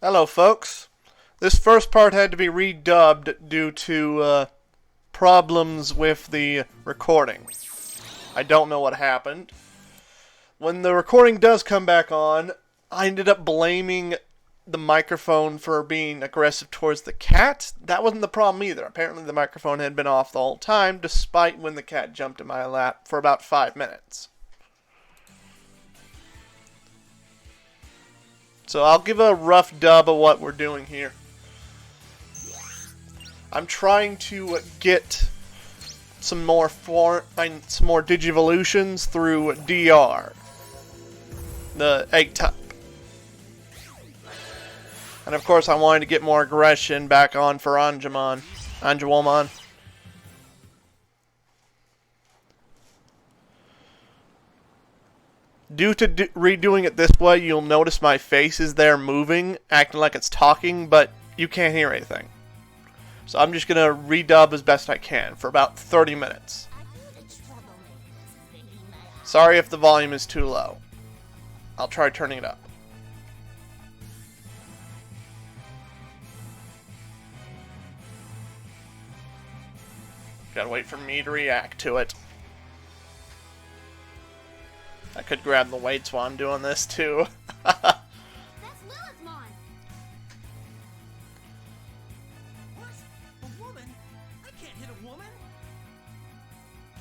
Hello, folks. This first part had to be redubbed due to problems with the recording. I don't know what happened. When the recording does come back on, I ended up blaming the microphone for being aggressive towards the cat. That wasn't the problem either. Apparently the microphone had been off the whole time, despite when the cat jumped in my lap for about 5 minutes. So I'll give a rough dub of what we're doing here. I'm trying to get some more Digivolutions through DR, the egg type. And of course I wanted to get more aggression back on for Anjawomon. Due to redoing it this way, you'll notice my face is there moving, acting like it's talking, but you can't hear anything. So I'm just going to redub as best I can for about 30 minutes. Sorry if the volume is too low. I'll try turning it up. Gotta wait for me to react to it. I could grab the weights while I'm doing this too. That's Lilith's mine. What? A woman? I can't hit a woman.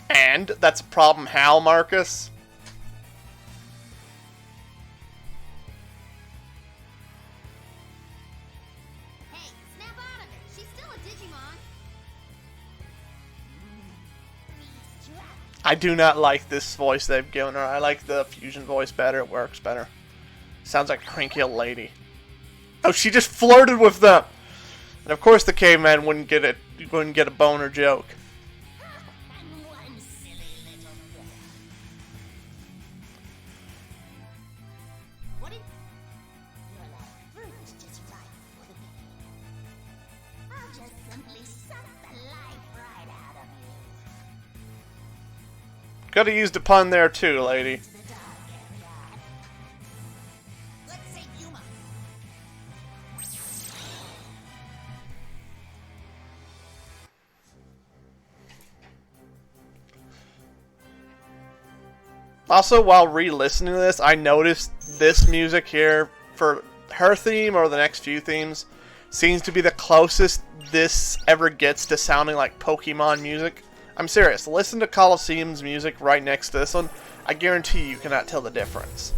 And that's a problem how, Marcus? Hey, snap out of it. She's still a Digimon. I do not like this voice they've given her. I like the fusion voice better. It works better. Sounds like a cranky old lady. Oh, she just flirted with them! And of course the caveman wouldn't get a boner joke. One silly little girl. What did... You're like fruit just right for the picking. I'll just simply suck the life right out of you. Could have used a pun there too, lady. The dark area. Let's save Yuma. Also, while re-listening to this, I noticed this music here for her theme or the next few themes seems to be the closest this ever gets to sounding like Pokemon music. I'm serious. Listen to Colosseum's music right next to this one. I guarantee you cannot tell the difference.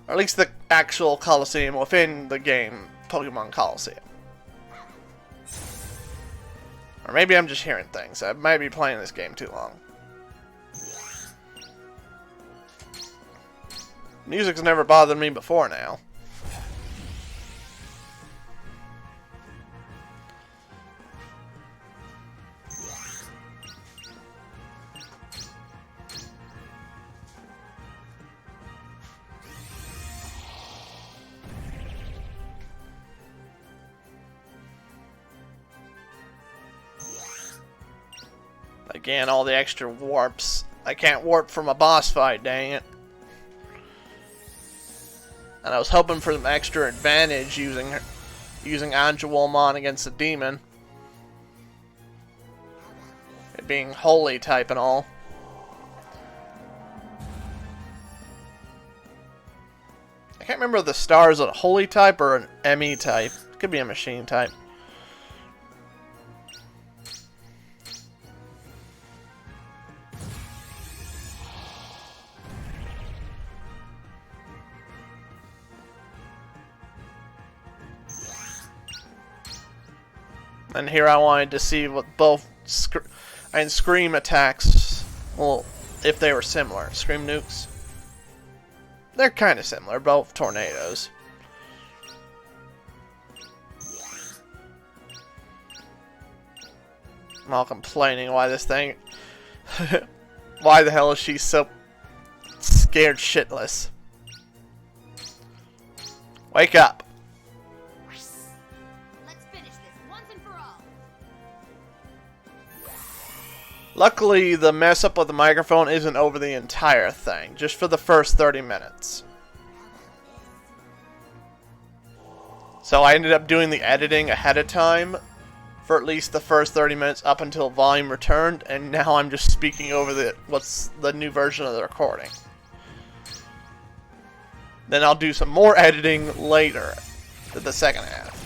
Or at least the actual Colosseum within the game, Pokemon Colosseum. Or maybe I'm just hearing things. I might be playing this game too long. Music's never bothered me before now. Again, all the extra warps. I can't warp from a boss fight, dang it. And I was hoping for some extra advantage using Anjawomon against a demon. It being holy type and all. I can't remember if the star is a holy type or an ME type. It could be a machine type. And here I wanted to see what both Scream attacks, well, if they were similar. Scream nukes. They're kind of similar, both tornadoes. I'm all complaining why this thing... why the hell is she so scared shitless? Wake up. Let's finish this once and for all. Luckily, the mess up with the microphone isn't over the entire thing, just for the first 30 minutes. So I ended up doing the editing ahead of time for at least the first 30 minutes up until volume returned, and now I'm just speaking over what's the new version of the recording. Then I'll do some more editing later, to the second half.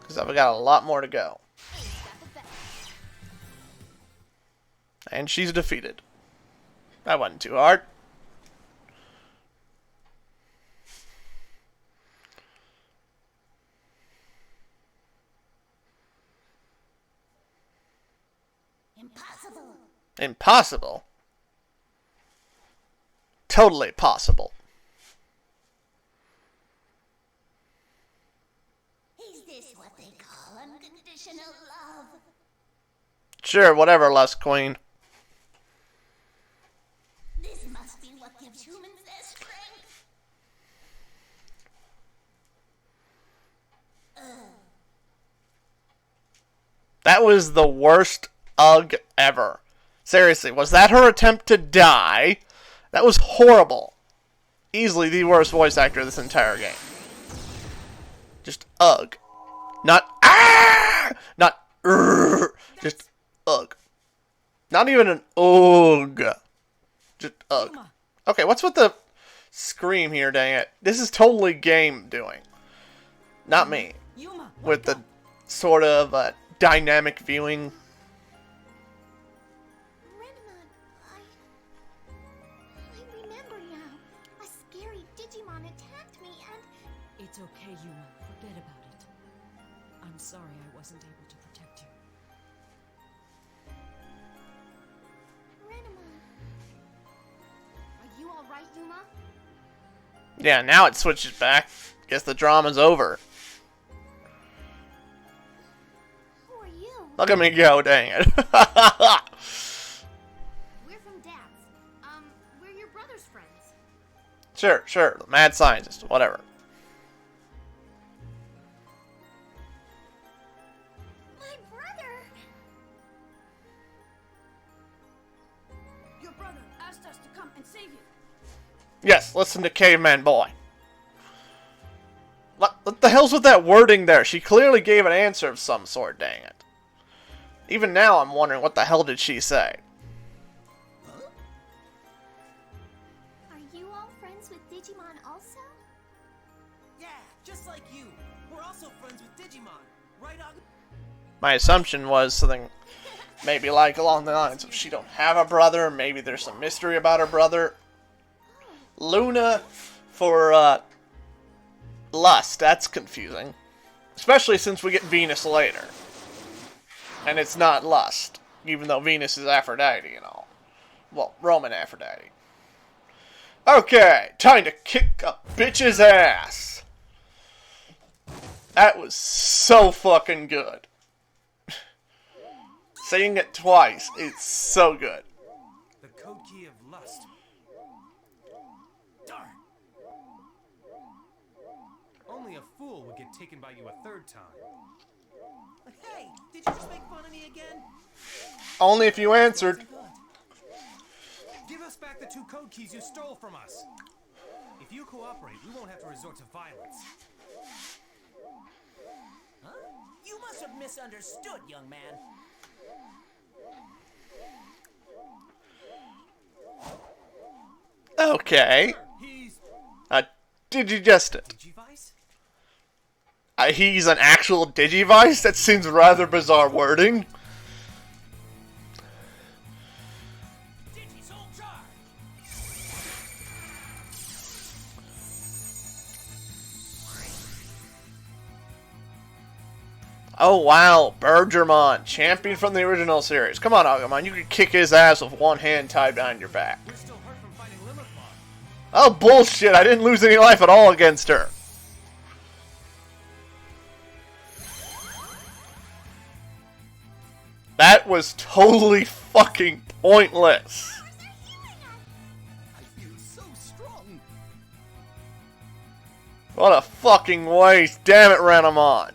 Because I've got a lot more to go. And she's defeated. That wasn't too hard. Impossible. Impossible? Totally possible. Is this what they call unconditional love? Sure, whatever, Lust Queen. This must be what gives humans their strength. That was the worst ugh ever. Seriously, was that her attempt to die? That was horrible. Easily the worst voice actor of this entire game. Just ugh. Not ah! Not just ugh. Not even an ugh. Just ugh. Okay, what's with the scream here, dang it? This is totally game doing. Not me. With the sort of dynamic viewing. Renamon, I remember now. A scary Digimon attacked me and... It's okay, Yuma. Forget about it. I'm sorry I wasn't able to protect you. Renamon. Are you alright, Yuma? Yeah, now it switches back. Guess the drama's over. Who are you? Look at me go, dang it. We're from Dad's. We're your brother's friends. Sure, mad scientist, whatever. My brother! Your brother asked us to come and save you. Yes, listen to Caveman Boy. What the hell's with that wording there? She clearly gave an answer of some sort, dang it. Even now I'm wondering what the hell did she say? Are you all friends with Digimon also? Yeah, just like you. We're also friends with Digimon. Right on. My assumption was something maybe like along the lines of she don't have a brother, maybe there's some mystery about her brother. Luna for lust, that's confusing. Especially since we get Venus later. And it's not lust, even though Venus is Aphrodite and all. Well, Roman Aphrodite. Okay, time to kick a bitch's ass. That was so fucking good. Saying it twice, it's so good. The code key of lust. Darn. Only a fool would get taken by you a third time. But hey, did you just make fun of me again? Only if you answered. Give us back the 2 code keys you stole from us. If you cooperate, we won't have to resort to violence. Huh? You must have misunderstood, young man. Okay. He's Digigested. Digivice? He's an actual Digivice? That seems rather bizarre wording. Digi-Soul Charge! Oh wow, Bergermon, champion from the original series. Come on, Agumon, you can kick his ass with one hand tied behind your back. We're still hurt from fighting Limmerclaw. Oh bullshit, I didn't lose any life at all against her. That was totally fucking pointless. I feel so strong. What a fucking waste. Damn it, Renamon.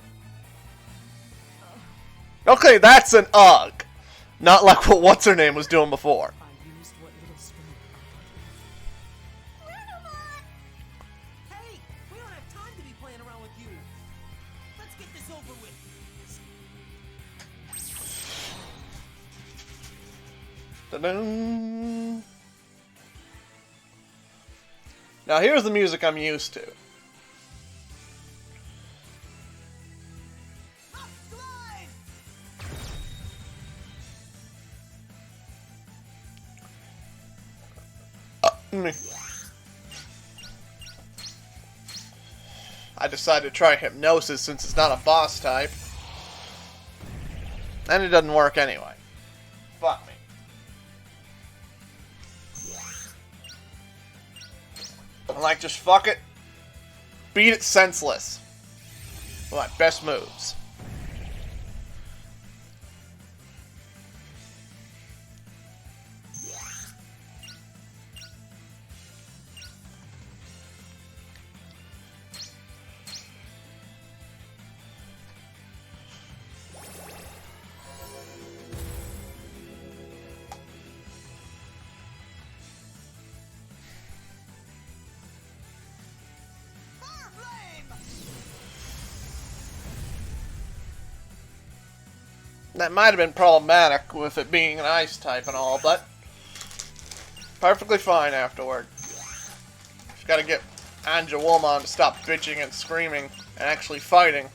Okay, that's an ugh. Not like what what's-her-name was doing before. I used what little strength I Da-dum. Now here's the music I'm used to. Me. I decided to try hypnosis since it's not a boss type. And it doesn't work anyway. Fuck me. I'm like, just fuck it. Beat it senseless. One of my best moves. That might have been problematic with it being an ice type and all, but perfectly fine afterward. Just gotta get Angelwoman to stop bitching and screaming and actually fighting.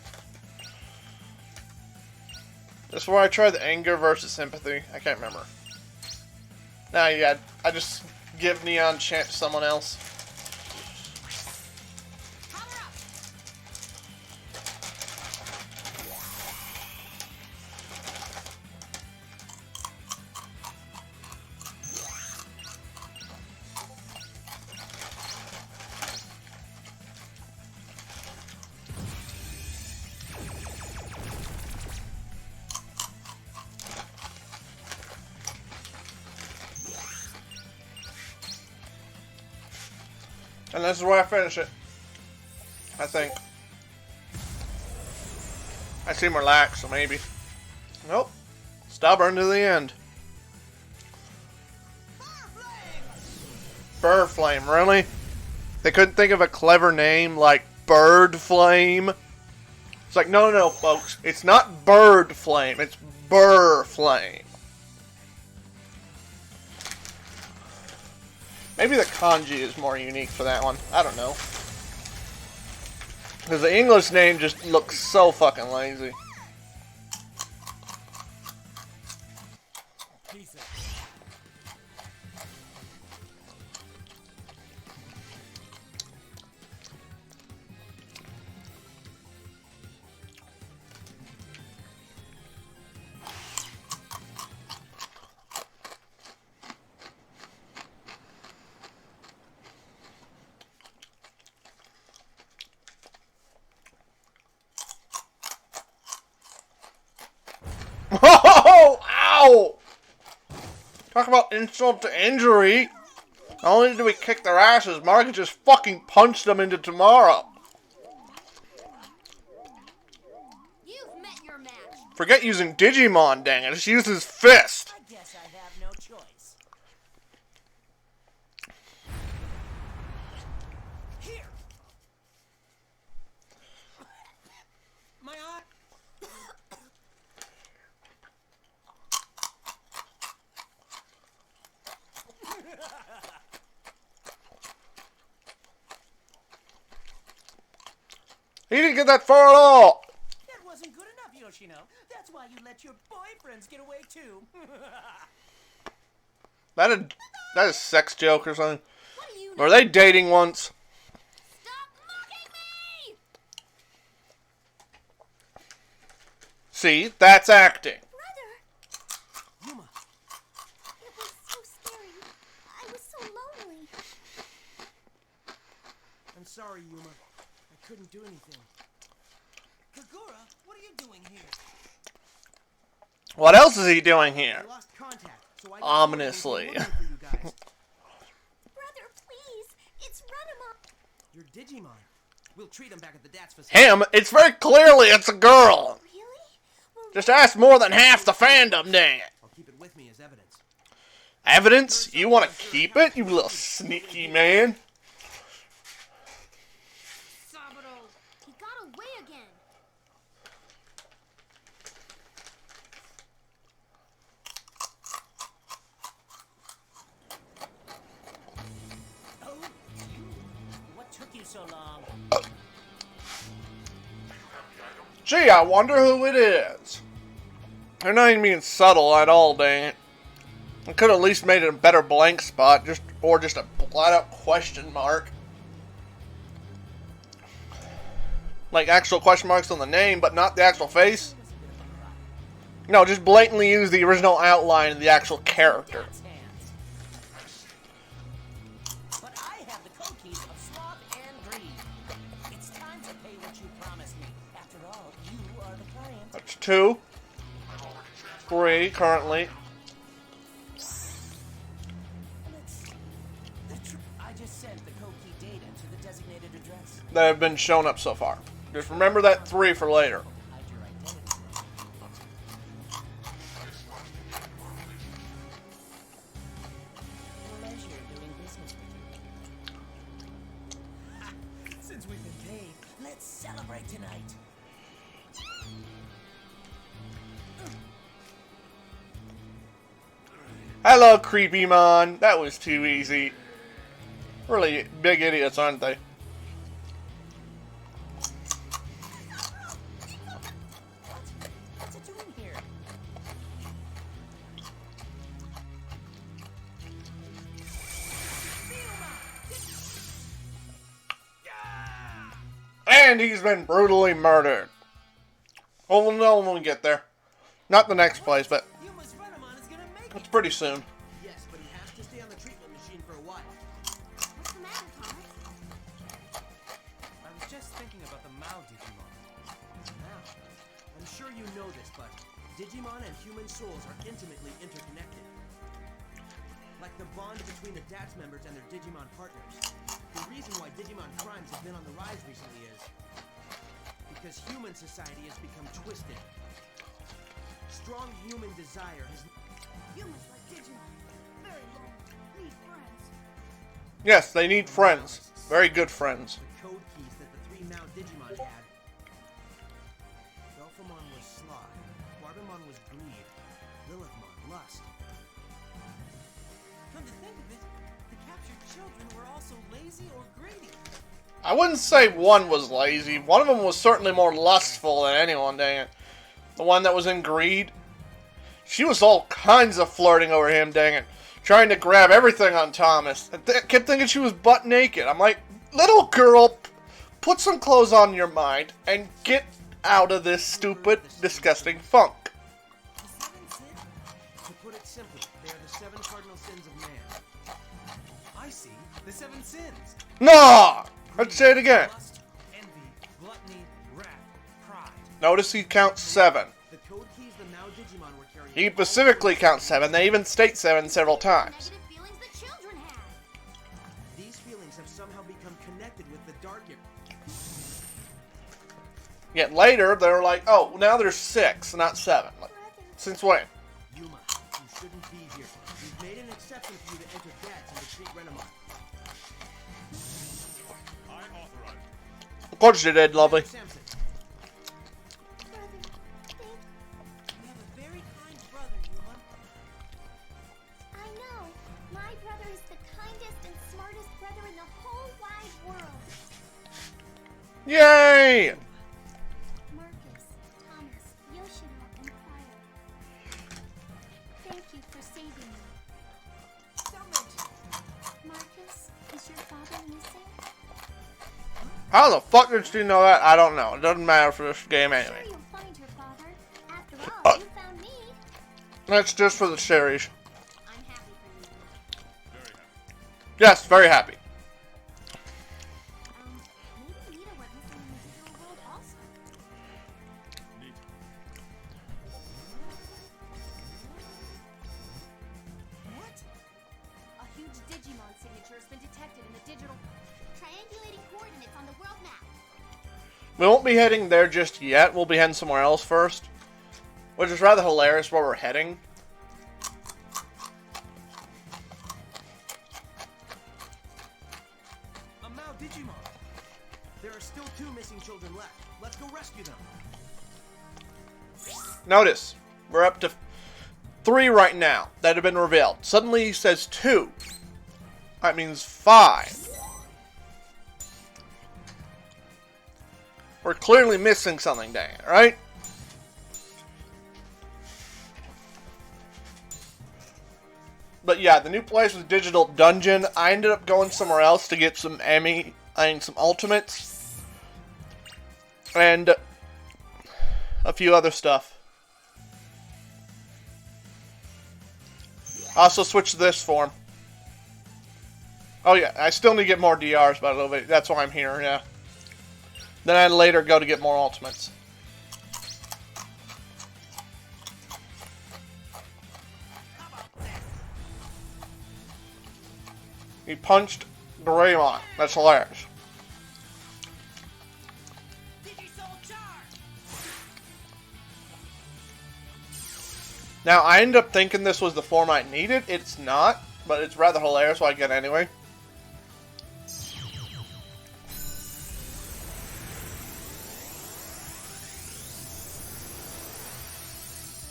This is where I tried the anger versus sympathy. I can't remember. Nah, yeah, I just give Neon Chant to someone else. And this is where I finish it. I think. I seem relaxed, so maybe. Nope. Stubborn to the end. Bird Flame, really? They couldn't think of a clever name like Bird Flame? It's like, no, folks. It's not Bird Flame. It's Burr Flame. Maybe the kanji is more unique for that one. I don't know. Because the English name just looks so fucking lazy. Oh! Ow! Talk about insult to injury. Not only did we kick their asses, Margaret just fucking punched them into tomorrow. You've met your match. Forget using Digimon, dang it. Just use his fist. I guess I have no choice. Here. My eye. He didn't get that far at all. That wasn't good enough, Yoshino. That's why you let your boyfriends get away too. That is sex joke or something. What do you Were they dating once? Stop mocking me! See, that's acting. Brother, Yuma, it was so scary. I was so lonely. I'm sorry, Yuma. I couldn't do anything. Kagura, what are you doing here? What else is he doing here? I lost contact, so I Ominously. looking for you guys. Brother, please. It's Renema. You're Digimon. We'll treat him back at the DATS facility. Him? It's very clearly it's a girl. Really? Well, Just ask more than half the fandom, dang it. I'll keep it with me as evidence. Evidence? You want to keep it, you little sneaky man? Saburo, he got away again. so long. Gee, I wonder who it is. They're not even being subtle at all, dang it. I could have at least made it a better blank spot, or just a flat-out question mark. Like actual question marks on the name, but not the actual face. No, just blatantly use the original outline of the actual character. Dad's hands. But I have the code keys of sloth and greed. It's time to pay what you promised me. After all, you are the client. That's 2. 3 currently. I just sent the code key data to the designated address. That have been shown up so far. Just remember that 3 for later. Hide your identity. Pleasure doing business with you. Since we've been paid, let's celebrate tonight. Hello, Creepymon. That was too easy. Really big idiots, aren't they? What's it doing here? And he's been brutally murdered. Well, no, when we get there. Not the next place, but Yuma's Renamon is gonna make it's it. pretty soon. Yes, but he has to stay on the treatment machine for a while. What's the matter, Thomas? I was just thinking about the Mao Digimon. Now, I'm sure you know this, but Digimon and human souls are intimately interconnected. Like the bond between the DATS members and their Digimon partners. The reason why Digimon crimes have been on the rise recently is because human society has become twisted. Strong human desire has... Humans like Digimon. Very lonely. Need friends. Yes, they need friends. Very good friends. The code keys that the 3 Mao Digimon had. Belphamon was sloth, Barbamon was greed, Lilithmon lust. Come to think of it, the captured children were also lazy or greedy. I wouldn't say one was lazy. One of them was certainly more lustful than anyone, dang it. The one that was in greed. She was all kinds of flirting over him, dang it. Trying to grab everything on Thomas. I kept thinking she was butt naked. I'm like, little girl, put some clothes on your mind and get out of this stupid, disgusting funk. The 7 sins? To put it simply, they are the 7 cardinal sins of man. I see. The 7 sins. No! Let's say it again. Lust, envy, gluttony, wrath, pride. Notice he counts 7. The code keys the Mao Digimon were carrying... He specifically counts 7. They even state 7 several times. Negative feelings that children have. These feelings have somehow become connected with the dark... Yet later, they're like, oh, now there's 6, not 7. Like, since when? Yuma, you shouldn't be here. We've made an exception for you to enter DATS and retreat Renamon. Of course you did, lovely. Samson, Brother, thank you have a very kind brother, Yuma. I know. My brother is the kindest and smartest brother in the whole wide world. Yay! Marcus, Thomas, Yoshino, and Fire. Thank you for saving me. Don't mention it. Marcus, is your father missing? How the fuck did she know that? I don't know. It doesn't matter for this game Sure anyway. you'll find her, Father. After all, you found me. That's just for the series. I'm happy for you. Yes, very happy. Maybe Nita went missing in the digital world also. What? A huge Digimon signature has been detected in the digital... Triangulating coordinates on the world map. We won't be heading there just yet. We'll be heading somewhere else first. Which is rather hilarious where we're heading. A Mao Digimon. There are still 2 missing children left. Let's go rescue them. Notice, we're up to 3 right now that have been revealed. Suddenly he says 2. That means 5. We're clearly missing something, dang it, right? But yeah, the new place was Digital Dungeon. I ended up going somewhere else to get some some ultimates. And a few other stuff. I also switched to this form. Oh yeah, I still need to get more DRs, by the way. That's why I'm here, yeah. Then I'd later go to get more ultimates. He punched Doraemon. That's hilarious. Now, I ended up thinking this was the form I needed. It's not, but it's rather hilarious, so I get it anyway.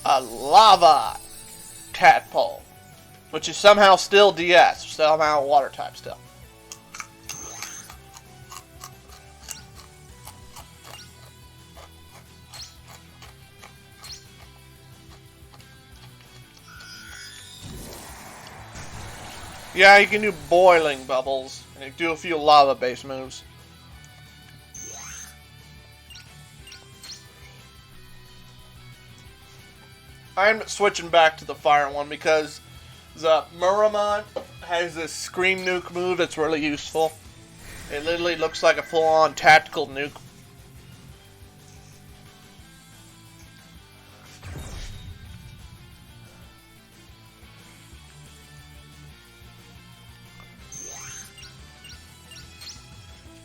A lava tadpole, which is somehow still DS, somehow water type still. Yeah, you can do boiling bubbles, and you do a few lava-based moves. I'm switching back to the fire one because the Muramon has this Scream Nuke move that's really useful. It literally looks like a full-on tactical nuke.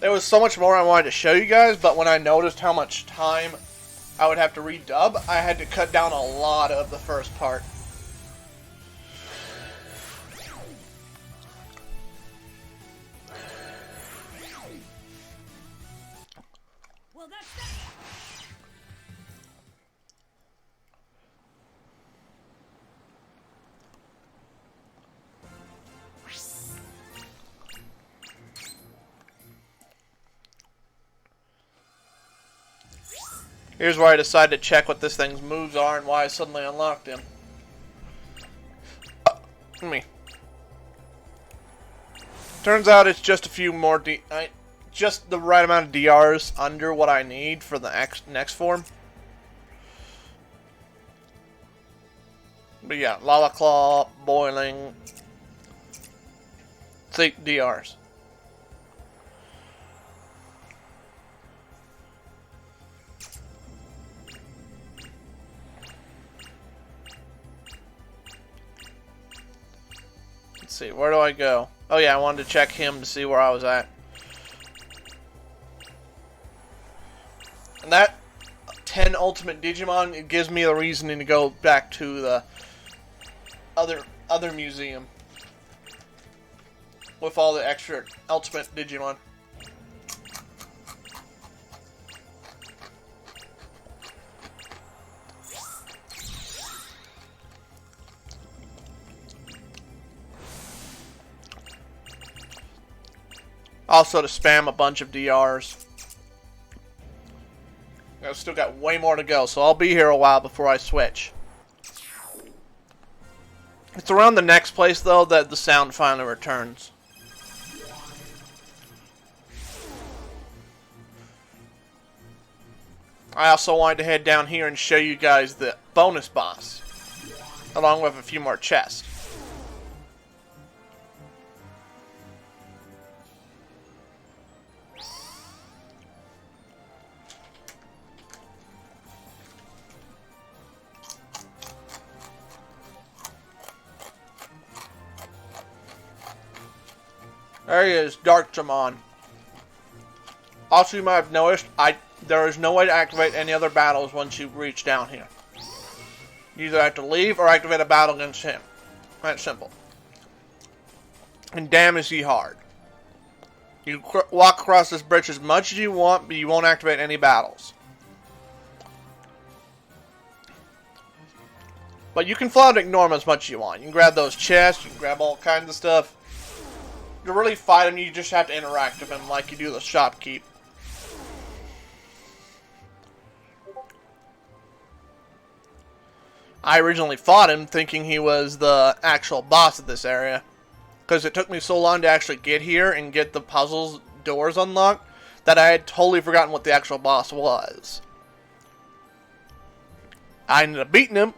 There was so much more I wanted to show you guys, but when I noticed how much time I would have to redub, I had to cut down a lot of the first part. Well, that's that. Here's where I decided to check what this thing's moves are and why I suddenly unlocked him. Me. Turns out it's just a few more just the right amount of DRs under what I need for the next form. But yeah, Lava Claw, Boiling, DRs. Let's see, where do I go? Oh yeah, I wanted to check him to see where I was at. And that 10 Ultimate Digimon, it gives me the reasoning to go back to the other museum with all the extra Ultimate Digimon. Also to spam a bunch of DRs. I've still got way more to go, so I'll be here a while before I switch. It's around the next place, though, that the sound finally returns. I also wanted to head down here and show you guys the bonus boss, along with a few more chests. There he is, Digimon. Also, you might have noticed, there is no way to activate any other battles once you reach down here. You either have to leave or activate a battle against him. That's simple. And damn is he hard. You walk across this bridge as much as you want, but you won't activate any battles. But you can fly to ignore him as much as you want. You can grab those chests, you can grab all kinds of stuff. To really fight him, you just have to interact with him like you do the shopkeep. I originally fought him thinking he was the actual boss of this area. Because it took me so long to actually get here and get the puzzles doors unlocked that I had totally forgotten what the actual boss was. I ended up beating him,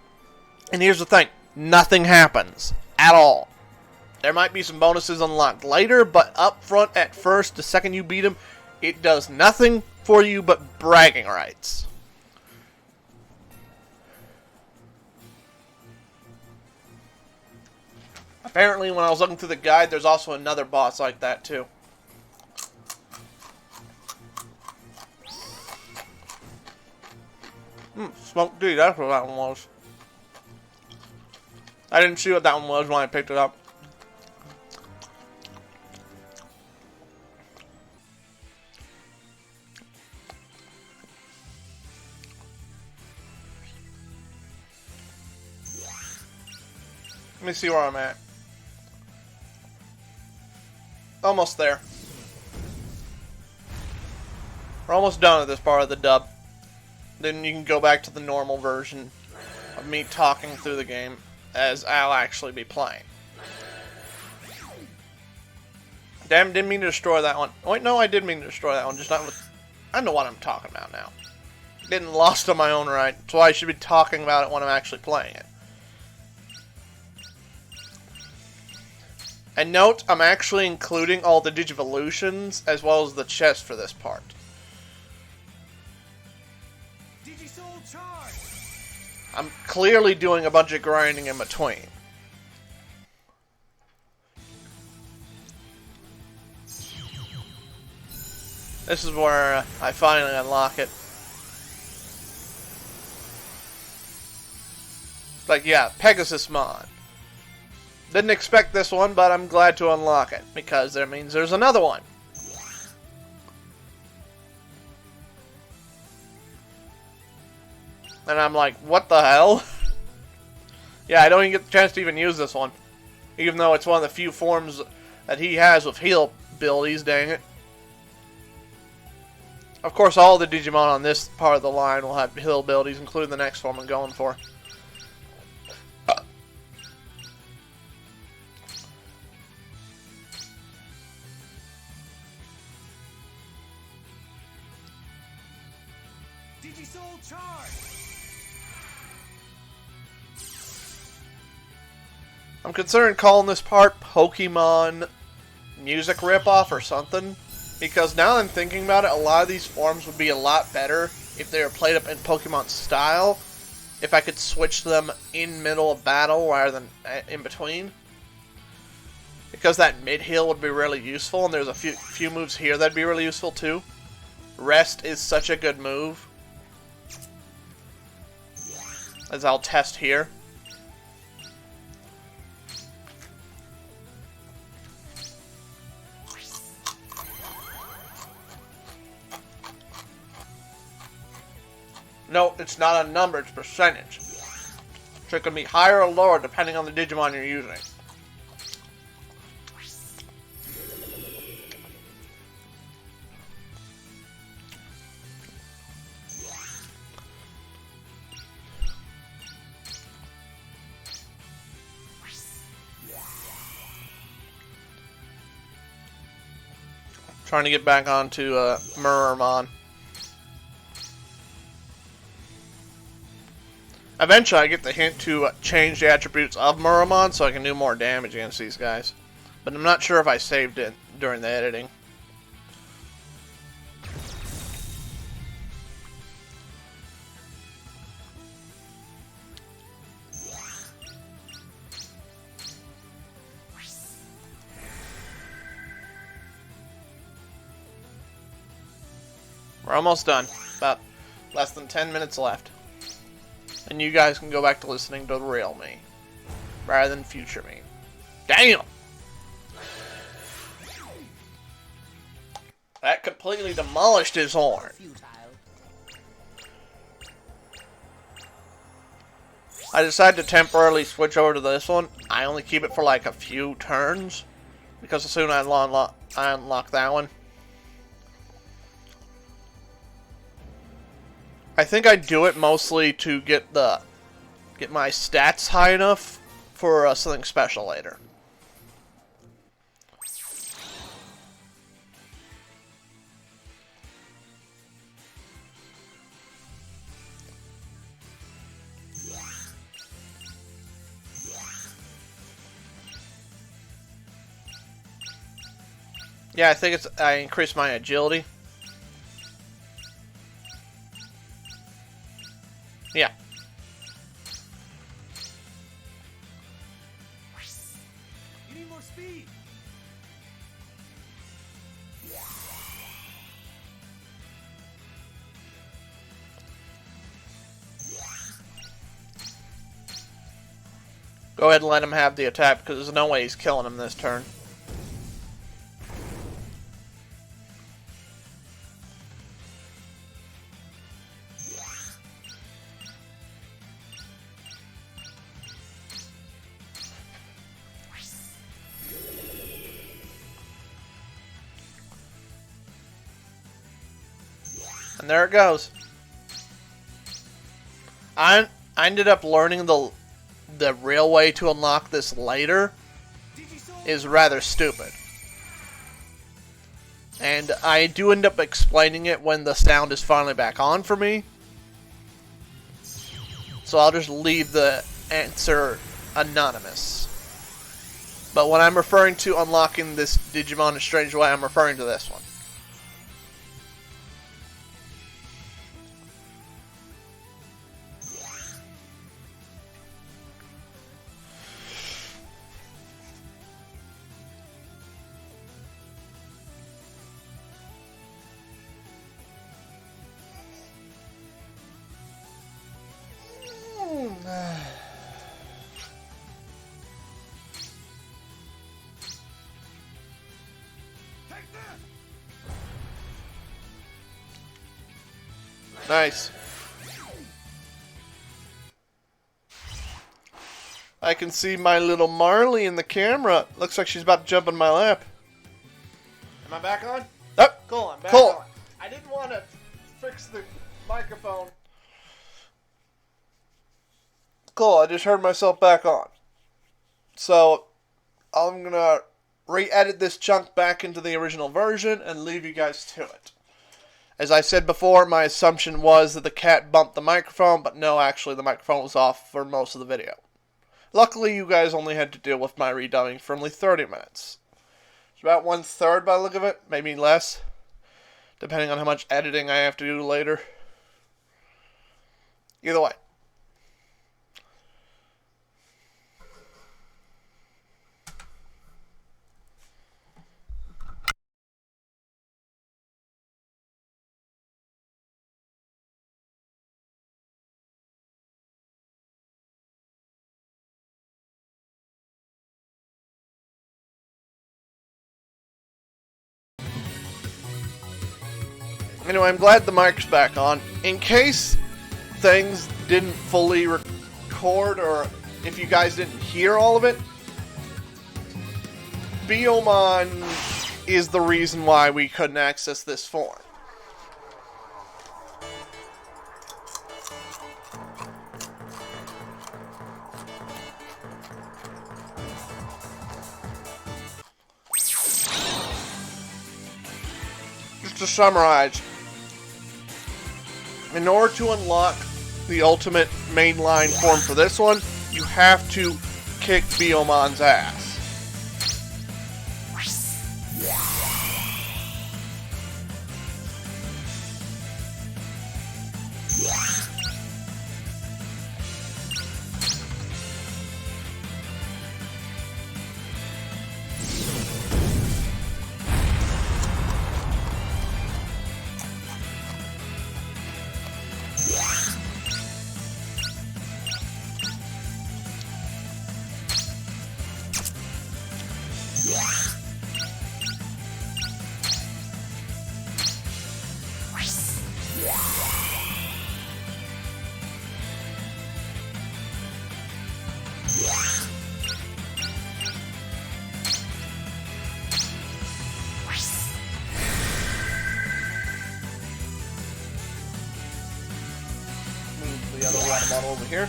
and here's the thing. Nothing happens. At all. There might be some bonuses unlocked later, but up front at first, the second you beat him, it does nothing for you but bragging rights. Apparently, when I was looking through the guide, there's also another boss like that, too. Smoked D, that's what that one was. I didn't see what that one was when I picked it up. Let me see where I'm at. Almost there. We're almost done with this part of the dub. Then you can go back to the normal version of me talking through the game as I'll actually be playing. Damn, didn't mean to destroy that one. Wait, no, I did mean to destroy that one. Just not with... I know what I'm talking about now. Getting lost on my own right. That's why I should be talking about it when I'm actually playing it. And note, I'm actually including all the Digivolutions as well as the chest for this part. Digisoul charge! I'm clearly doing a bunch of grinding in between. This is where I finally unlock it. Like, yeah, Pegasusmon. Didn't expect this one, but I'm glad to unlock it, because that means there's another one. And I'm like, what the hell? Yeah, I don't even get the chance to even use this one. Even though it's one of the few forms that he has with heal abilities, dang it. Of course, all the Digimon on this part of the line will have heal abilities, including the next form I'm going for. Digisoul charge! I'm considering calling this part Pokemon music ripoff or something. Because now that I'm thinking about it, a lot of these forms would be a lot better if they were played up in Pokemon style. If I could switch them in middle of battle rather than in between. Because that mid-heal would be really useful, and there's a few moves here that'd be really useful too. Rest is such a good move. As I'll test here. No, it's not a number, it's percentage. So it can be higher or lower depending on the Digimon you're using. Trying to get back onto Murmurmon. Eventually I get the hint to change the attributes of Murmurmon so I can do more damage against these guys. But I'm not sure if I saved it during the editing. We're almost done. About less than 10 minutes left. And you guys can go back to listening to the real me. Rather than future me. Damn! That completely demolished his horn. I decided to temporarily switch over to this one. I only keep it for like a few turns. Because as soon as I unlock that one. I think I do it mostly to get the get my stats high enough for something special later. Yeah, I think I increased my agility. Yeah. You need more speed. Go ahead and let him have the attack, because there's no way he's killing him this turn. And there it goes. I ended up learning the real way to unlock this later is rather stupid. And I do end up explaining it when the sound is finally back on for me. So I'll just leave the answer anonymous. But when I'm referring to unlocking this Digimon in a strange way, I'm referring to this one. Nice. I can see my little Marley in the camera. Looks like she's about to jump in my lap. Am I back on? Oh, Cool, I'm back cool. on. I didn't want to fix the microphone. Cool, I just heard myself back on. So, I'm going to re-edit this chunk back into the original version and leave you guys to it. As I said before, my assumption was that the cat bumped the microphone, but no, actually the microphone was off for most of the video. Luckily, you guys only had to deal with my redubbing for only 30 minutes. It's about 1/3 by the look of it, maybe less, depending on how much editing I have to do later. Either way. Anyway, I'm glad the mic's back on. In case things didn't fully record, or if you guys didn't hear all of it, Biomon is the reason why we couldn't access this form. Just to summarize, in order to unlock the ultimate mainline form for this one, you have to kick Biomon's ass. Move the other water bottle over here.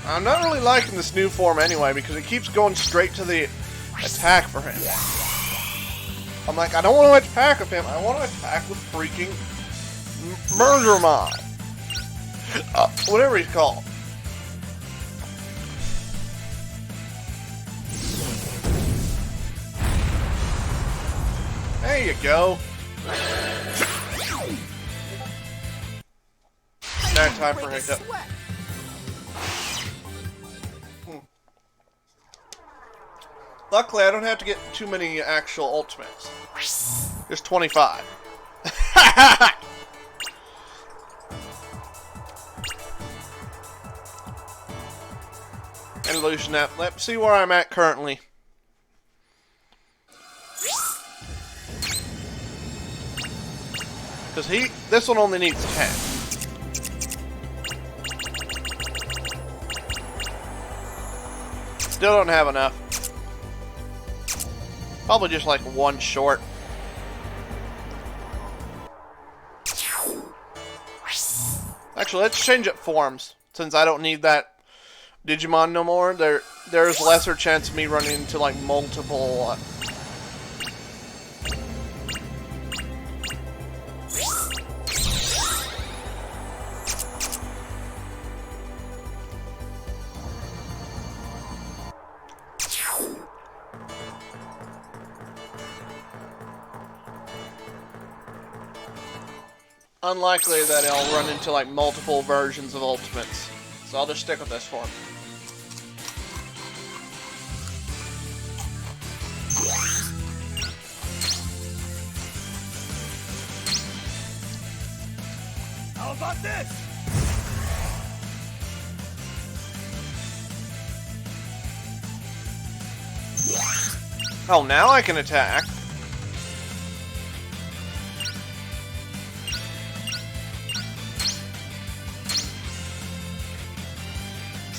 I'm not really liking this new form anyway, because it keeps going straight to the attack for him. I'm like, I don't want to attack with him, I want to attack with freaking Murdermon. Whatever he's called. There you go. Now time for Hiccup. Luckily, I don't have to get too many actual ultimates. Just 25. And illusion that. Let's see where I'm at currently. Because this one only needs 10. Still don't have enough. Probably just like one short. Actually, let's change up forms. Since I don't need that Digimon no more, there's lesser chance of me running into like multiple... Unlikely that I'll run into like multiple versions of ultimates. So I'll just stick with this form. How about this? Oh, now I can attack.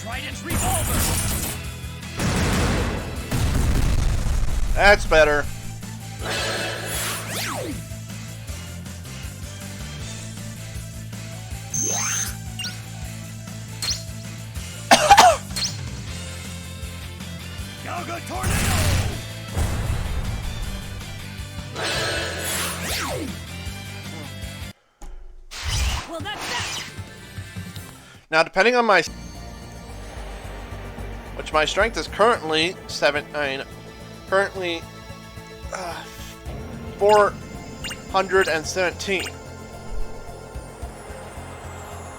Trident's revolver. That's better. Galga tornado. Well, that's that. Now, depending on my... Which my strength is currently 417.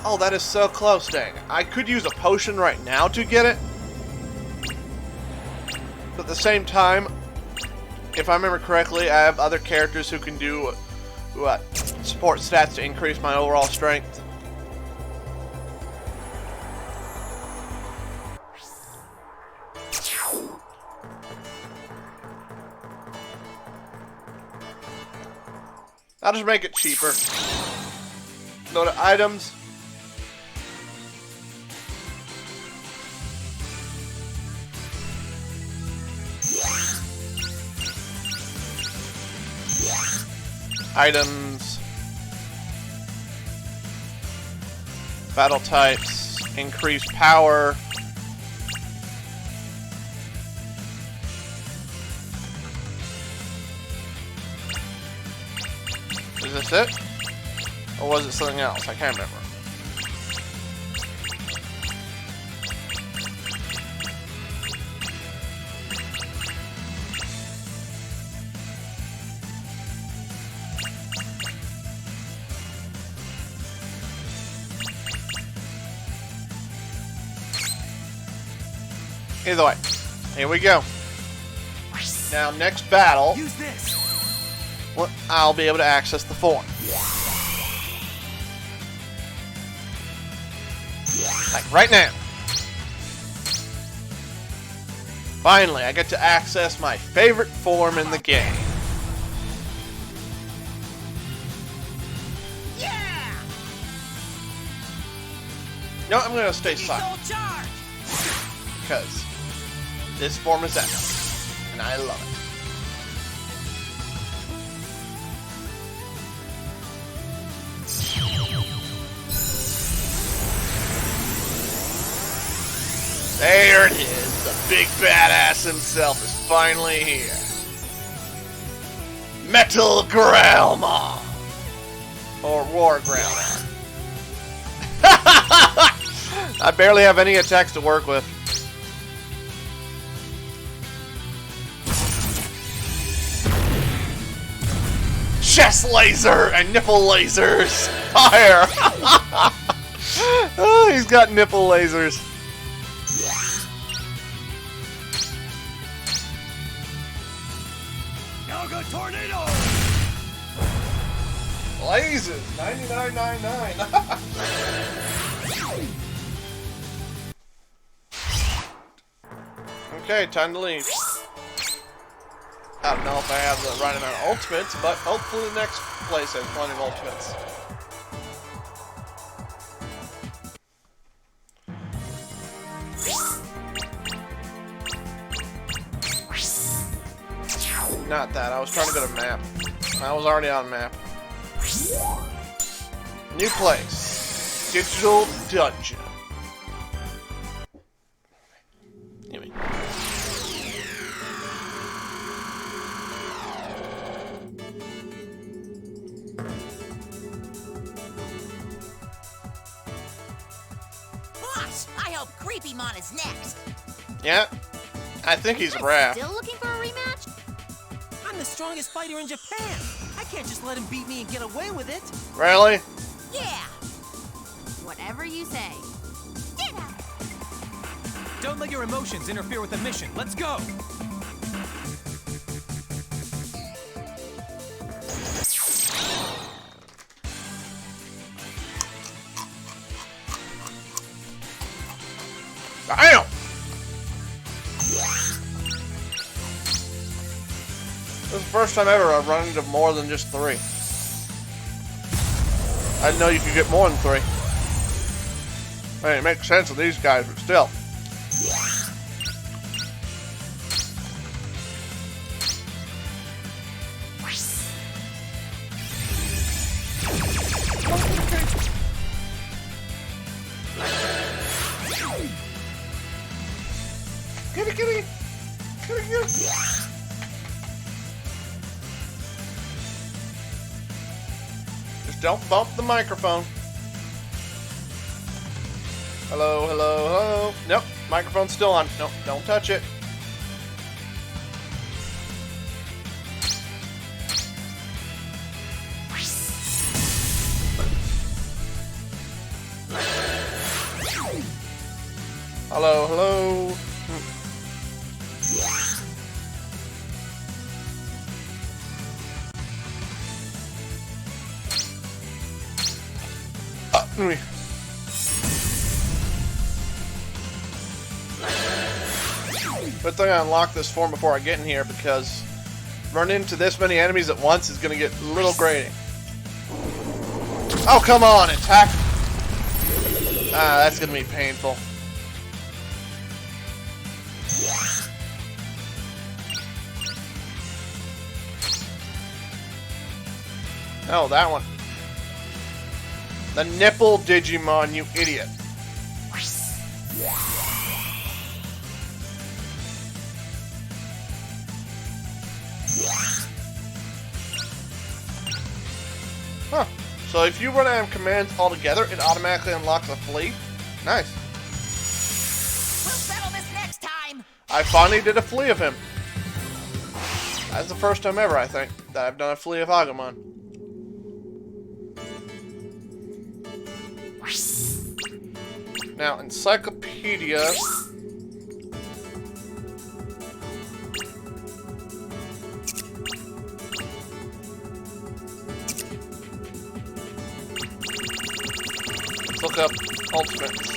Oh, that is so close, dang. I could use a potion right now to get it. But at the same time, if I remember correctly, I have other characters who can do support stats to increase my overall strength. I'll just make it cheaper. Go to items. Items. Battle types. Increase power. Is this it? Or was it something else? I can't remember. Either way, here we go. Now, next battle. Use this. Well, I'll be able to access the form. Like right now. Finally, I get to access my favorite form in the game. Yeah. No, I'm gonna stay silent Full charge. because this form is epic, and I love it. There it is. The big badass himself is finally here. Metal Grandma. Or War Grandma. I barely have any attacks to work with. Chest laser and nipple lasers. Fire. Oh, he's got nipple lasers. Yoga tornado! Lasers. 99.99. Okay, time to leave. I don't know if I have the right amount of ultimates, but hopefully the next place has plenty of ultimates. Not that. I was trying to go to map. I was already on map. New place. Digital dungeon. Anyway. Boss, I hope Creepymon is next. Yeah. I think he's You Raph. still looking for a rematch? I'm the strongest fighter in Japan. I can't just let him beat me and get away with it. Really? Yeah. Whatever you say. Ditto. Don't let your emotions interfere with the mission. Let's go! Damn! This is the first time ever I've run into more than just 3. I didn't know you could get more than 3. I mean, it makes sense with these guys, but still. Kitty, kitty! Kitty, kitty! Just don't bump the microphone. Hello, hello, hello. Nope, microphone's still on. Nope, don't touch it. Hello, hello. Anyway. Good thing I unlocked this form before I get in here, because running into this many enemies at once is going to get a little grating. Oh, come on, attack! Ah, that's going to be painful. Oh, that one. The nipple Digimon, you idiot. Huh. So if you run out of commands altogether, it automatically unlocks a flea? Nice. We'll settle this next time. I finally did a flea of him. That's the first time ever, I think, that I've done a flea of Agumon. Now, encyclopedia. Let's look up ultimates.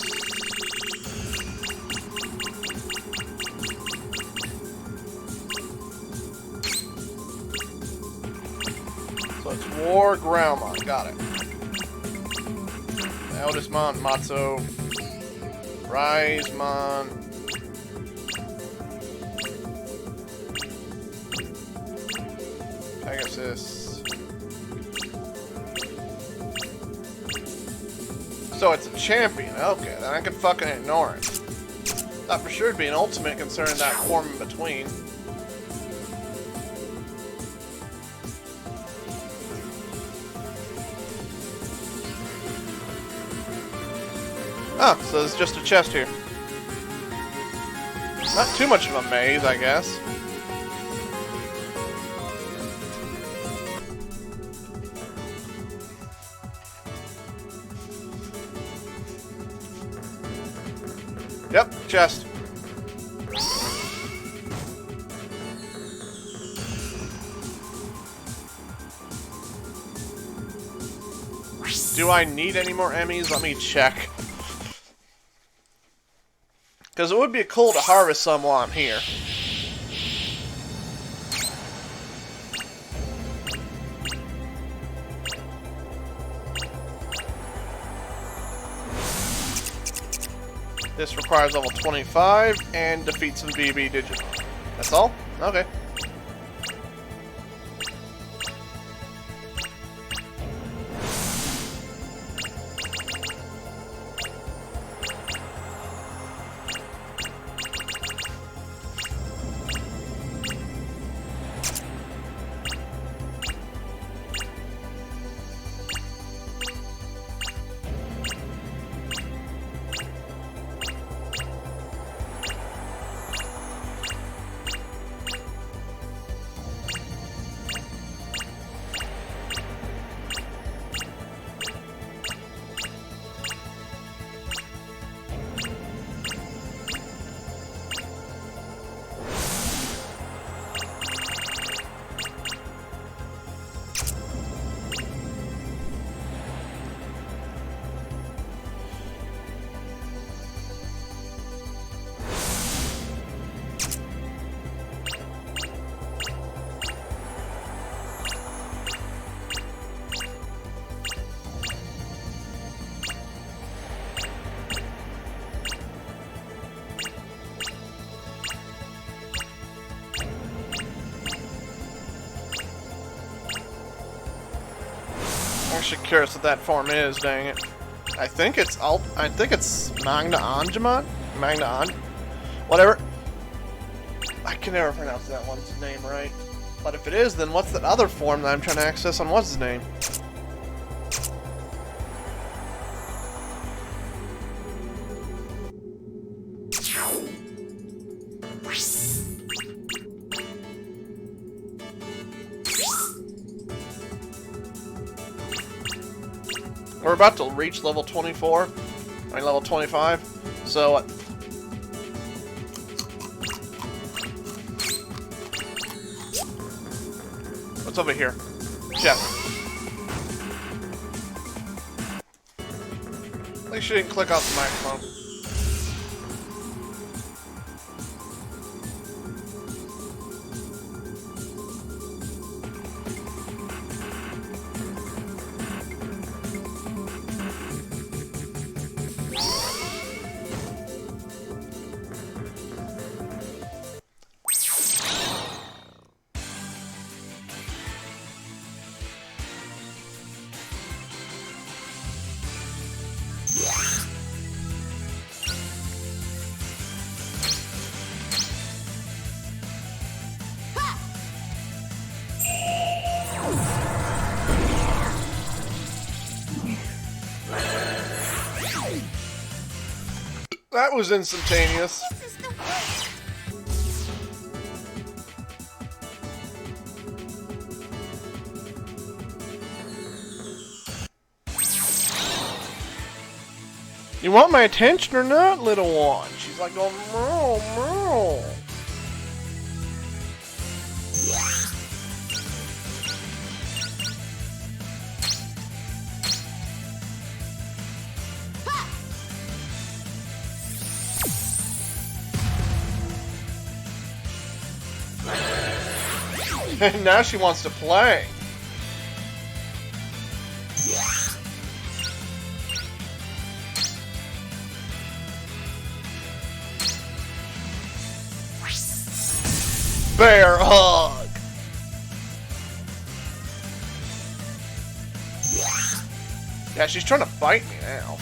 So it's War Grandma. Got it. Eldestmon, Matzo, Risemon, Pegasus. So it's a champion. Okay, then I can fucking ignore it. Thought for sure it'd be an ultimate concerning that form in between. Ah, so there's just a chest here. Not too much of a maze, I guess. Yep, chest. Do I need any more Emmys? Let me check. Because it would be cool to harvest some while I'm here. This requires level 25 and defeat some BB Digimon. That's all? Okay. I'm actually curious what that form is, dang it. I think it's Magna Angemon? Magna An... Whatever. I can never pronounce that one's name right. But if it is, then what's that other form that I'm trying to access on what's his name? We're about to reach level 24. I mean, level 25. So... what's over here? Chest. At least you didn't click off the microphone. That was instantaneous. This is the way. You want my attention or not, little one? She's like going, meow, meow. And now she wants to play. Bear hug. Yeah, she's trying to bite me now.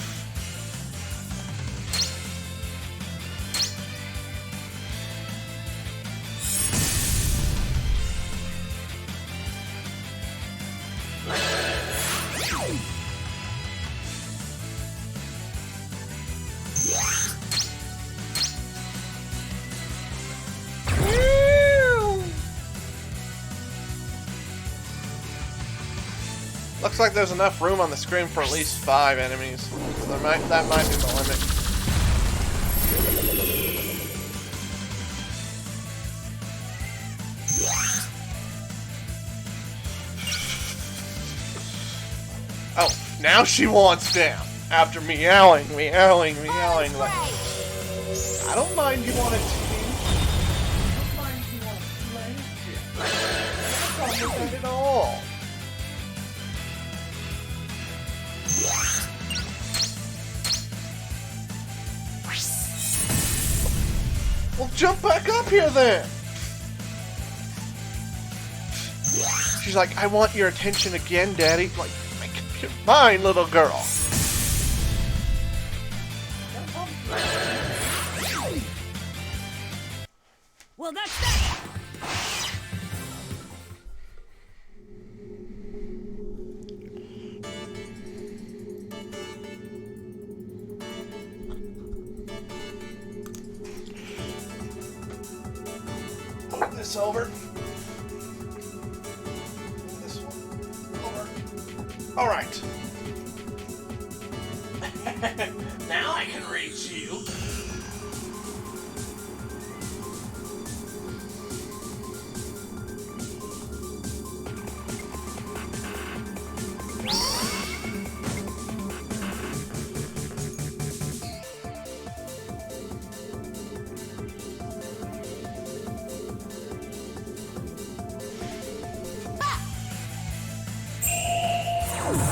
Looks like there's enough room on the screen for at least 5 enemies. So that might be the limit. Oh, now she wants down. After meowing like... I don't mind you want to tease. I don't mind you want to play shit. No problem with that at all. Well, jump back up here then! She's like, I want your attention again, Daddy. Like, make up your mind, little girl. Well, that's that. Move this over. This one over. Alright. Now I can reach you.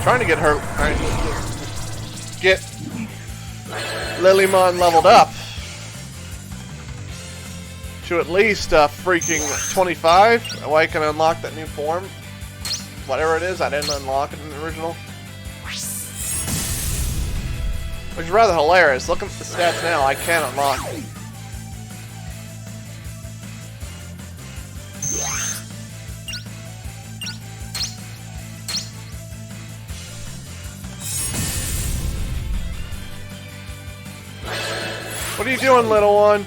Trying to get her... Get Lilymon leveled up to at least freaking 25. That way I can unlock that new form. Whatever it is, I didn't unlock it in the original. Which is rather hilarious. Looking at the stats now, I can unlock it. What are you doing, little one?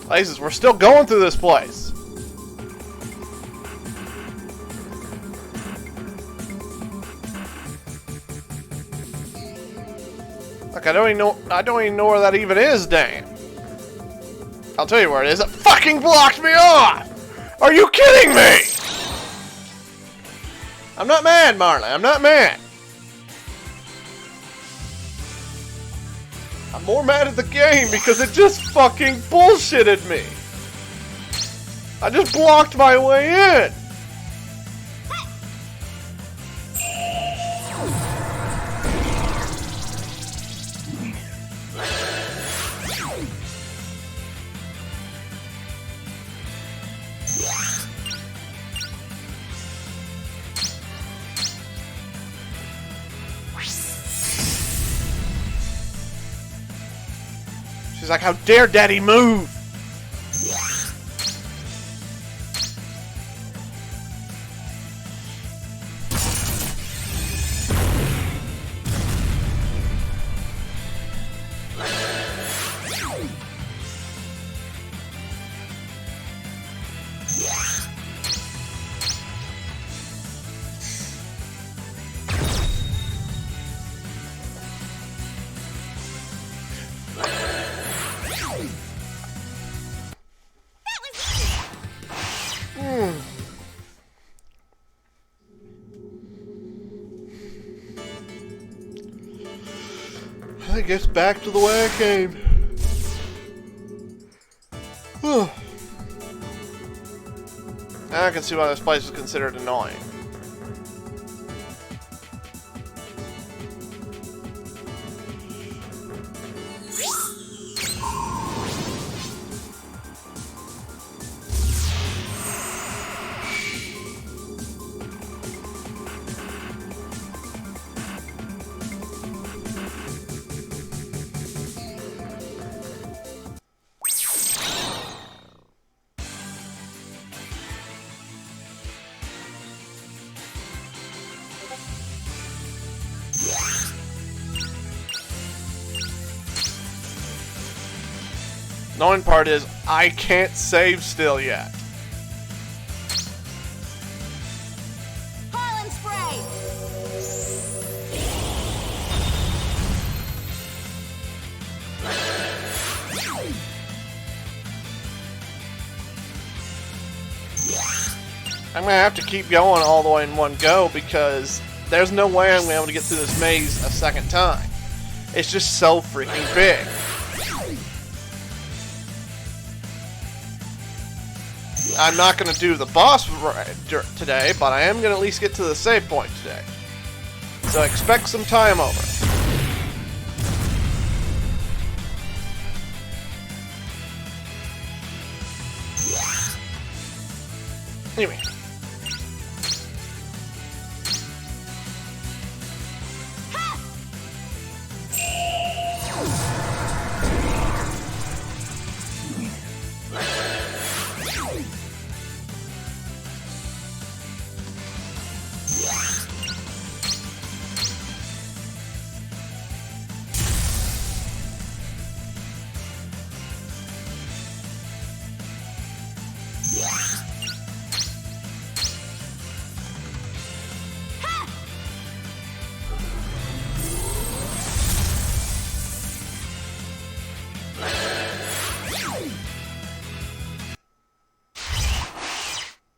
Places, we're still going through this place. Look, I don't even know where that even is, damn. I'll tell you where it is. It fucking blocked me off! Are you kidding me? I'm not mad, Marley. I'm not mad. I'm more mad at the game because it just fucking bullshitted me. I just blocked my way in. She's like, how dare Daddy move? I guess back to the way I came. I can see why this place is considered annoying. Annoying part is, I can't save still yet. Harlan spray! I'm gonna have to keep going all the way in one go because there's no way I'm gonna be able to get through this maze a second time. It's just so freaking big. I'm not gonna do the boss today, but I am gonna at least get to the save point today. So expect some time over. Anyway.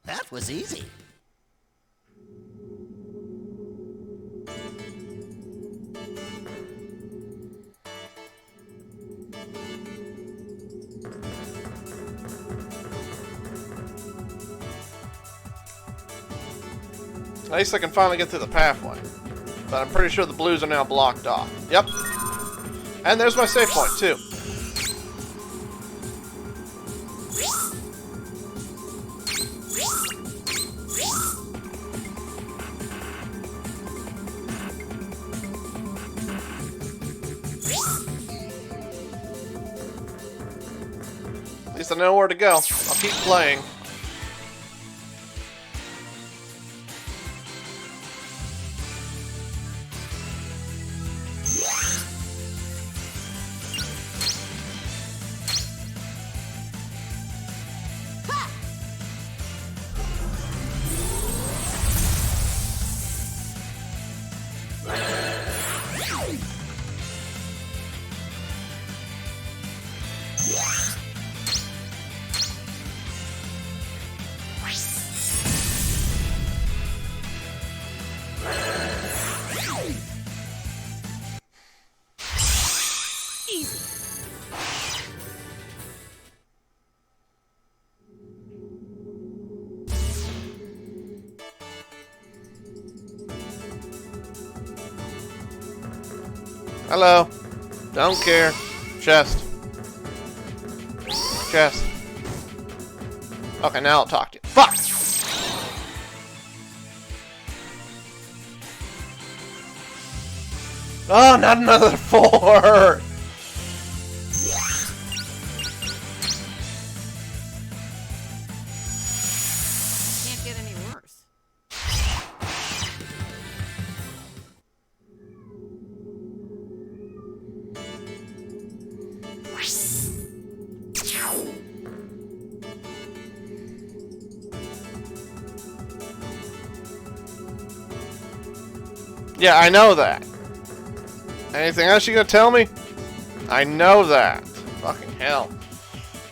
That was easy. At least I can finally get through the pathway. But I'm pretty sure the blues are now blocked off. Yep. And there's my save point, too. At least I know where to go. I'll keep playing. Hello. Don't care. Chest. Chest. Okay, now I'll talk to you. Fuck! Oh, not another 4! Can't get any worse. Yeah, I know that. Anything else you gonna tell me? I know that. Fucking hell.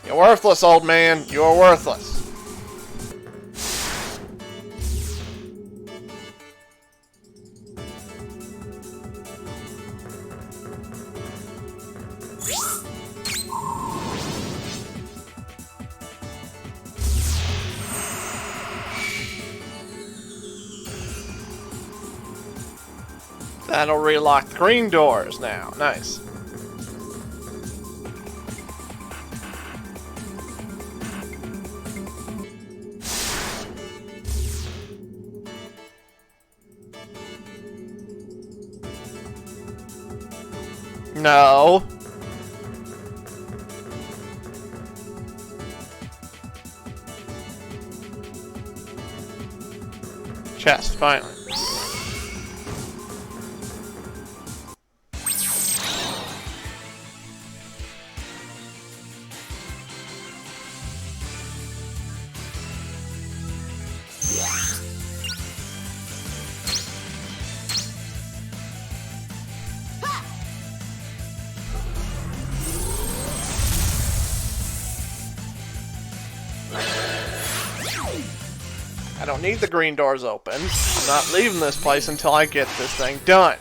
You're worthless, old man. You're worthless. That'll relock the green doors now. Nice. No. Chest, finally. I don't need the green doors open. I'm not leaving this place until I get this thing done.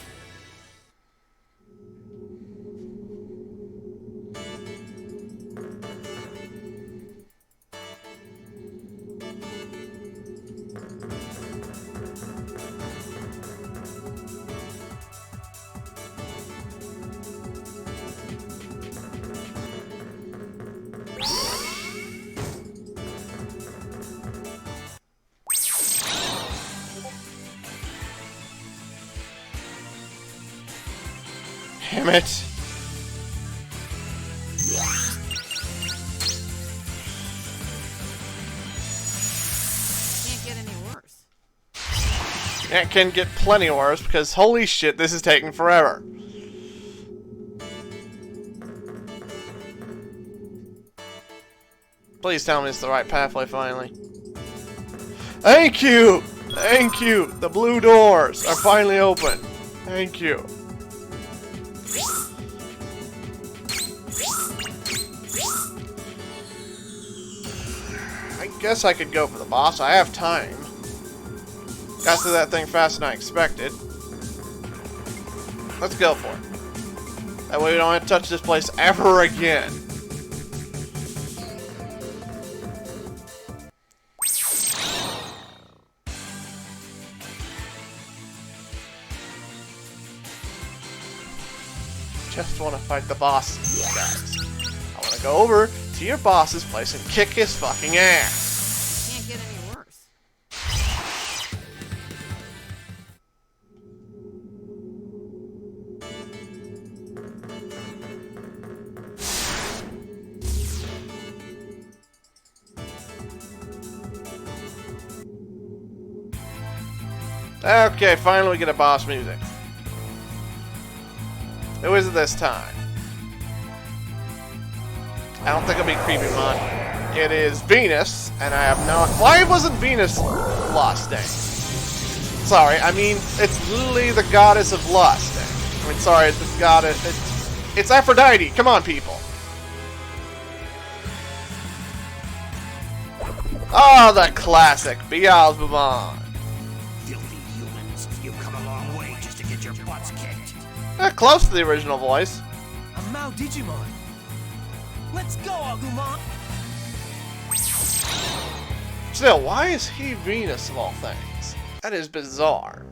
Damn it. Can't get any worse. It can get plenty worse because holy shit, this is taking forever. Please tell me it's the right pathway finally. Thank you! Thank you! The blue doors are finally open. Thank you. I guess I could go for the boss. I have time. Got through that thing faster than I expected. Let's go for it. That way we don't have to touch this place ever again. Just want to fight the boss, guys. I want to go over to your boss's place and kick his fucking ass. Can't get any worse. Okay, finally we get a boss music. Who is it this time? I don't think it'll be Creepymon. It is Venus, and I have no... Why wasn't Venus Lusting? Sorry, I mean, it's literally the goddess of lust. I mean, sorry, it's the goddess... It's Aphrodite! Come on, people! Oh, the classic! Beelzebubon! Filthy humans, you've come a long way just to get your butts kicked. Close to the original voice. I'm Mao Digimon. Let's go, Agumon! Still, why is he Venus of all things? That is bizarre.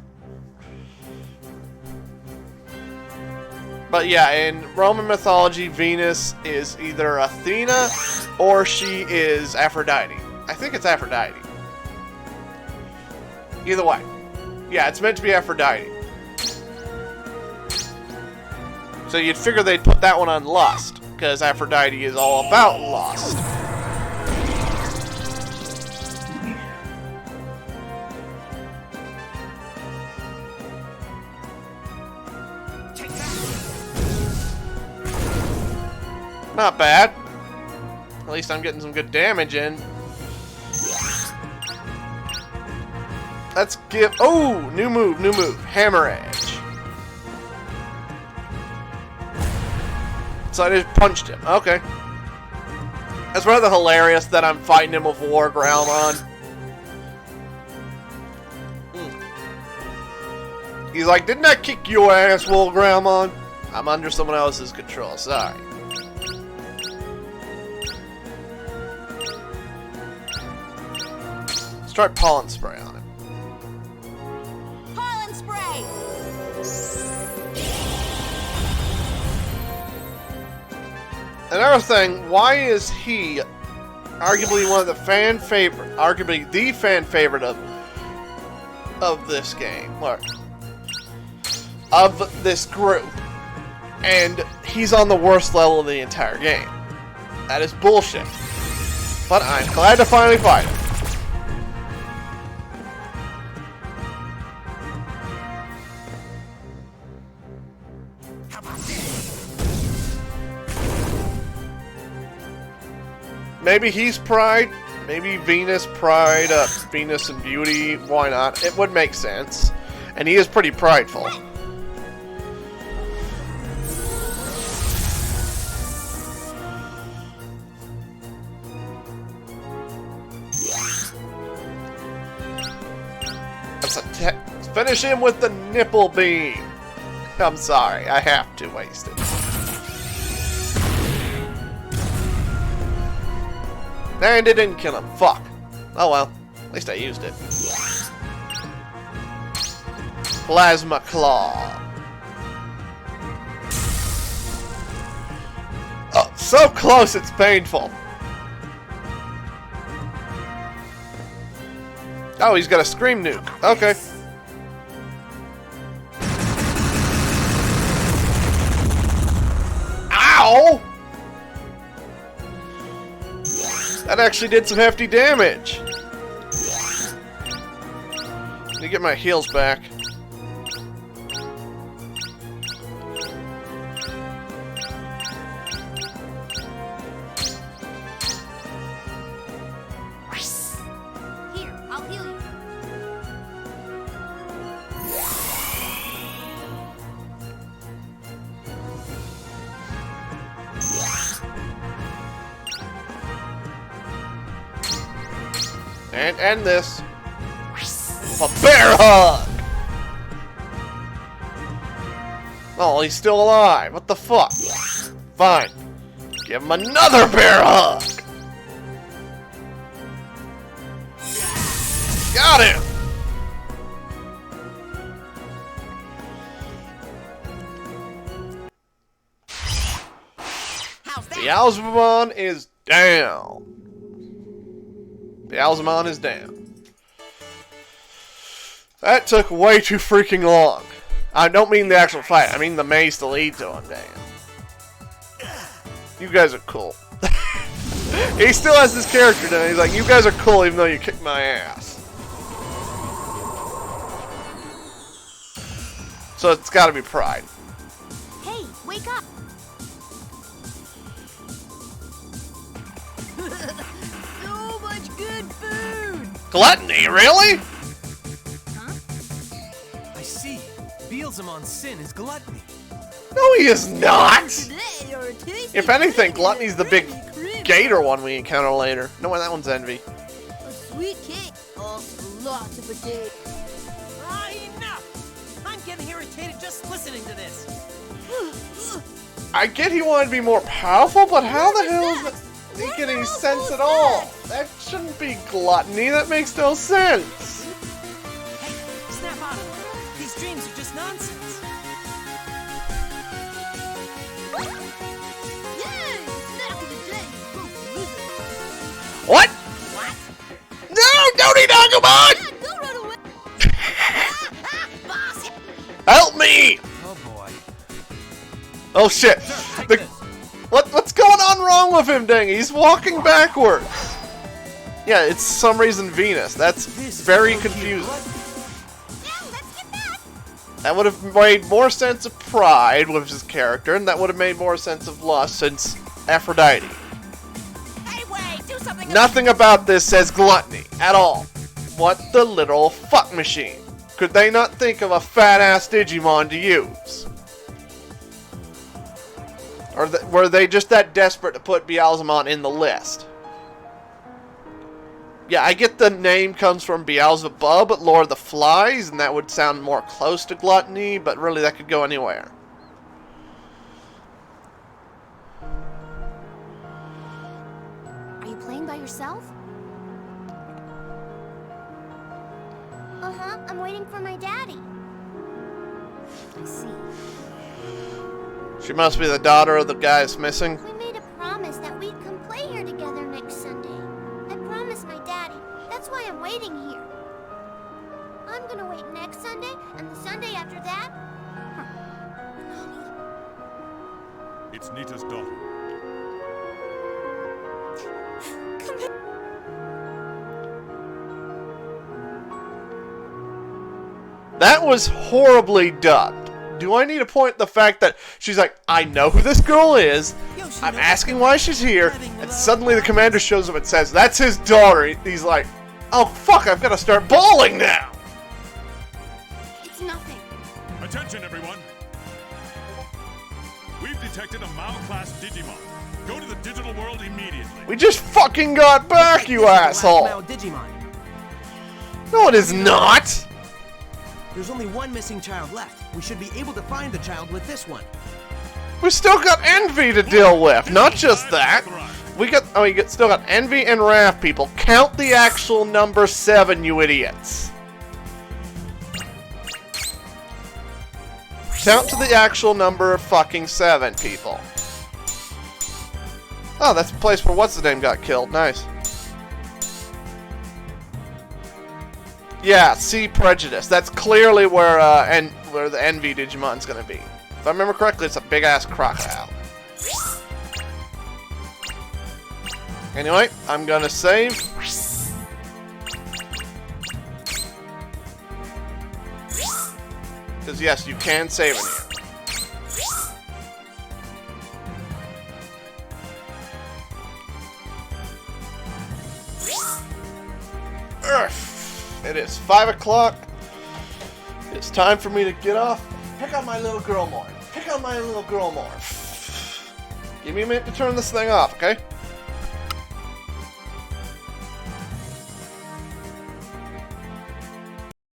But yeah, in Roman mythology, Venus is either Athena or she is Aphrodite. I think it's Aphrodite. Either way. Yeah, it's meant to be Aphrodite. So you'd figure they'd put that one on Lust, because Aphrodite is all about lust. Not bad. At least I'm getting some good damage in. Let's give... Oh! New move, new move. Hammer Edge. So I just punched him. Okay. That's rather hilarious that I'm fighting him with War Growlmon. He's like, didn't I kick your ass, War Growlmon? I'm under someone else's control. Sorry. Let's try pollen spray on him. Pollen spray! Another thing, why is he arguably one of the arguably the fan favorite of this game, or of this group, and he's on the worst level of the entire game? That is bullshit. But I'm glad to finally fight him. Maybe he's Pride. Maybe Venus Pride. Venus and Beauty. Why not? It would make sense. And he is pretty prideful. Let's finish him with the nipple beam. I'm sorry, I have to waste it. And it didn't kill him. Fuck. Oh well, at least I used it. Plasma Claw. Oh, so close it's painful. Oh, he's got a Scream Nuke. Okay. Ow! That actually did some hefty damage. Let me get my heals back. Here, I'll heal you. And end this. A bear hug! Oh, he's still alive. What the fuck? Fine. Give him another bear hug! Got him! How's that? Beelzebubon is down. Beelzebubon is down. That took way too freaking long. I don't mean the actual fight. I mean the maze to lead to him, damn. You guys are cool. He still has this character now. He's like, you guys are cool even though you kicked my ass. So it's gotta be pride. Hey, wake up! So much good food! Gluttony, really? I see. Beelzemon's sin is gluttony. No, he is not! Today you're a tasty If anything, creamy, Gluttony's the big creamy gator one we encounter later. No, that one's Envy. A sweet cake. Also lots of potatoes. Ah, enough! I'm getting irritated just listening to this. I get he wanted to be more powerful, but how the hell is that making any sense at all? That shouldn't be gluttony. That makes no sense. Hey, snap out of it. These dreams are just nonsense. Yay! Snack of the day. What? No, don't eat Agumon! Don't run away. Boss. Help me! Oh boy. Oh shit! Take The- this. what's going on wrong with him, dang? He's walking backwards. Yeah, it's some reason Venus. That's This is very gonna be a confusing. gluttony. Now let's get back. That would have made more sense of pride with his character, and that would have made more sense of lust since Aphrodite. Hey, wait! Do something. Nothing about this says gluttony at all. What the little fuck machine? Could they not think of a fat-ass Digimon to use? Or were they just that desperate to put Beelzemon in the list? Yeah, I get the name comes from Beelzebub, Lord of the Flies, and that would sound more close to gluttony, but really that could go anywhere. Are you playing by yourself? Uh-huh. I'm waiting for my daddy. I see. She must be the daughter of the guy that's missing. We made a promise that we'd come play here together next Sunday. I promised my daddy. That's why I'm waiting here. I'm gonna wait next Sunday and the Sunday after that. It's Nita's daughter. Come here. That was horribly dubbed. Do I need to point the fact that she's like, I know who this girl is, I'm asking why she's here, and suddenly the commander shows up and says, that's his daughter. He's like, oh fuck, I've got to start bawling now. It's nothing. Attention, everyone! We've detected a Mao-class Digimon. Go to the digital world immediately. We just fucking got back, you Last asshole. Mao Digimon. No, it is not. There's only one missing child left. We should be able to find the child with this one. We still got Envy to deal with. Not just that. We still got Envy and Wrath, people. Count the actual number 7, you idiots. Count to the actual number of fucking 7, people. Oh, that's the place where what's-his-name got killed. Nice. Yeah, see Prejudice. That's clearly where the Envy Digimon's gonna be. If I remember correctly, it's a big-ass crocodile. Anyway, I'm gonna save. Because yes, you can save in here. It is 5 o'clock. It's time for me to get off. Pick on my little girl more. Pick on my little girl more. Give me a minute to turn this thing off, okay?